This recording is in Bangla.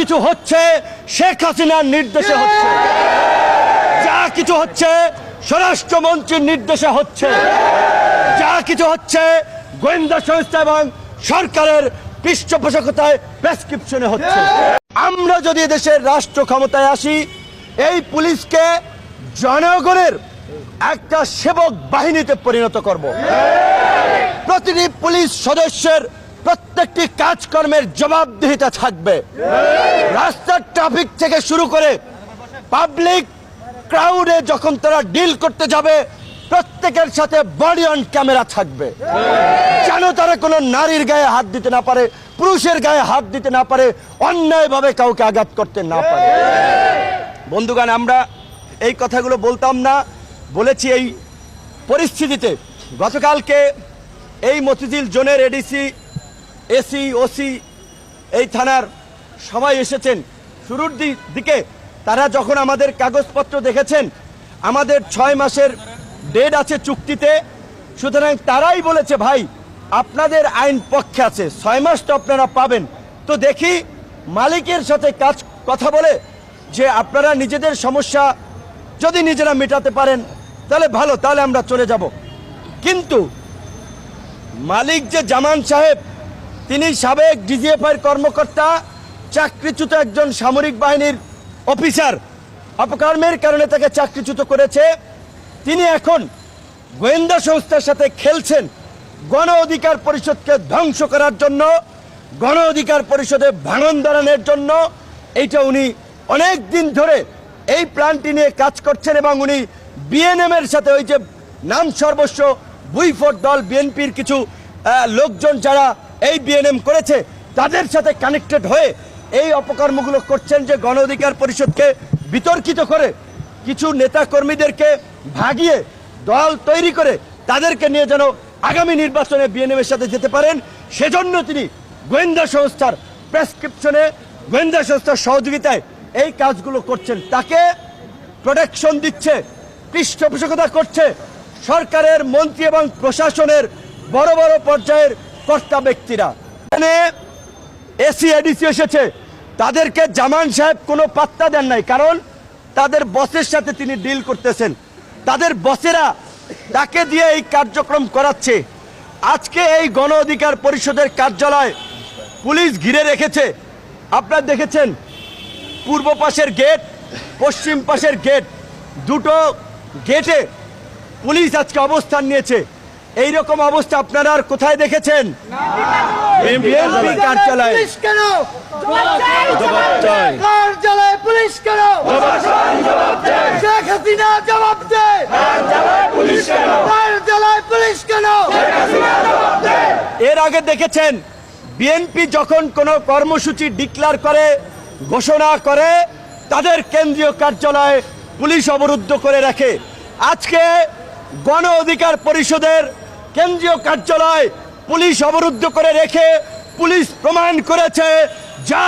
কিছু হচ্ছে শেখ হাসিনার নির্দেশে হচ্ছে, যা কিছু হচ্ছে স্বরাষ্ট্রমন্ত্রীর নির্দেশে হচ্ছে, যা কিছু হচ্ছে গোয়েন্দা সংস্থা এবং সরকারের পৃষ্ঠপোষকতায় প্রেসক্রিপশনে হচ্ছে। আমরা যদি দেশের রাষ্ট্র ক্ষমতায় আসি, এই পুলিশকে জনগণের একটা সেবক বাহিনীতে পরিণত করব। প্রতিটি পুলিশ সদস্যের প্রত্যেকটি কাজকর্মের জবাবদিহিতা থাকবে। রাস্তার ট্রাফিক থেকে শুরু করে পাবলিক ক্রাউডে যখন তারা ডিল করতে যাবে, প্রত্যেকের সাথে বডি অন ক্যামেরা থাকবে, যেন তারা কোনো নারীর গায়ে হাত দিতে না পারে, পুরুষের গায়ে হাত দিতে না পারে, অন্যায়ভাবে কাউকে আঘাত করতে না পারে। বন্ধুগণ, আমরা এই কথাগুলো বলতাম না, বলেছি এই পরিস্থিতিতে। গতকালকে এই মতিঝিল জোনের এডিসি, এসি, ওসি, এই থানার সবাই এসেছেন। শুরুর দিকে তারা যখন আমাদের কাগজপত্র দেখেছেন, আমাদের 6 মাসের ডেট আছে চুক্তিতে, সুতরাং তারাই বলেছে ভাই আপনাদের আইন পক্ষে আছে, 6 মাস তো আপনারা পাবেন। তো দেখি মালিকের সাথে কথা বলে যে আপনারা নিজেদের সমস্যা যদি নিজেরা মেটাতে পারেন তাহলে ভালো, তাহলে আমরা চলে যাব। কিন্তু মালিক যে জামান সাহেব, তিনি সাবেক ডিজিএফআইয়ের কর্মকর্তা, চাকরিচ্যুত একজন সামরিক বাহিনীর অফিসার, অপকর্মের কারণে তাকে চাকরিচ্যুত করেছে। তিনি এখন গোয়েন্দা সংস্থার সাথে খেলছেন গণ অধিকার পরিষদকে ধ্বংস করার জন্য, গণ অধিকার পরিষদে ভাঙন ধরানোর জন্য। এইটা উনি অনেক দিন ধরে এই প্ল্যানটি নিয়ে কাজ করছেন এবং উনি বিএনএম এর সাথে, ওই যে নাম সর্বস্ব ভুইফোট দল বিএনপির কিছু লোকজন যারা এই বিএনএম করেছে, তাদের সাথে কানেক্টেড হয়ে এই অপকর্মগুলো করছেন, যে গণ অধিকার পরিষদকে বিতর্কিত করে কিছু নেতা কর্মীদেরকে ভাগিয়ে দল তৈরি করে তাদেরকে নিয়ে যেন আগামী নির্বাচনে বিএনএম এর সাথে যেতে পারেন, সেজন্য তিনি গোয়েন্দা সংস্থার প্রেসক্রিপশনে, গোয়েন্দা সংস্থার সহযোগিতায় এই কাজগুলো করছেন। তাকে প্রোটেকশন দিচ্ছে, পৃষ্ঠপোষকতা করছে সরকারের মন্ত্রী এবং প্রশাসনের বড় বড় পর্যায়ের কর্তা ব্যক্তিরা। এখানে এসি, এডিসি এসেছে, তাদেরকে জামান সাহেব কোনো পাত্তা দেন নাই, কারণ তাদের বসের সাথে তিনি ডিল করতেছেন, তাদের বসেরা তাকে দিয়ে এই কার্যক্রম করাচ্ছে। আজকে এই গণ অধিকার পরিষদের কার্যালয় পুলিশ ঘিরে রেখেছে। আপনারা দেখেছেন পূর্ব পাশের গেট, পশ্চিম পাশের গেট, দুটো গেটে পুলিশ আজকে অবস্থান নিয়েছে। এই রকম অবস্থা আপনারা আর কোথায় দেখেছেন? বিএনপি কার্যালয়ে। এর আগে দেখেছেন বিএনপি যখন কোনো কর্মসূচি ডিক্লেয়ার করে, ঘোষণা করে, তাদের কেন্দ্রীয় কার্যালয়ে পুলিশ অবরুদ্ধ করে রাখে। আজকে গণ অধিকার পরিষদের কেন্দ্রীয় কার্যালয় পুলিশ অবরুদ্ধ করে রেখে পুলিশ প্রমাণ করেছে যা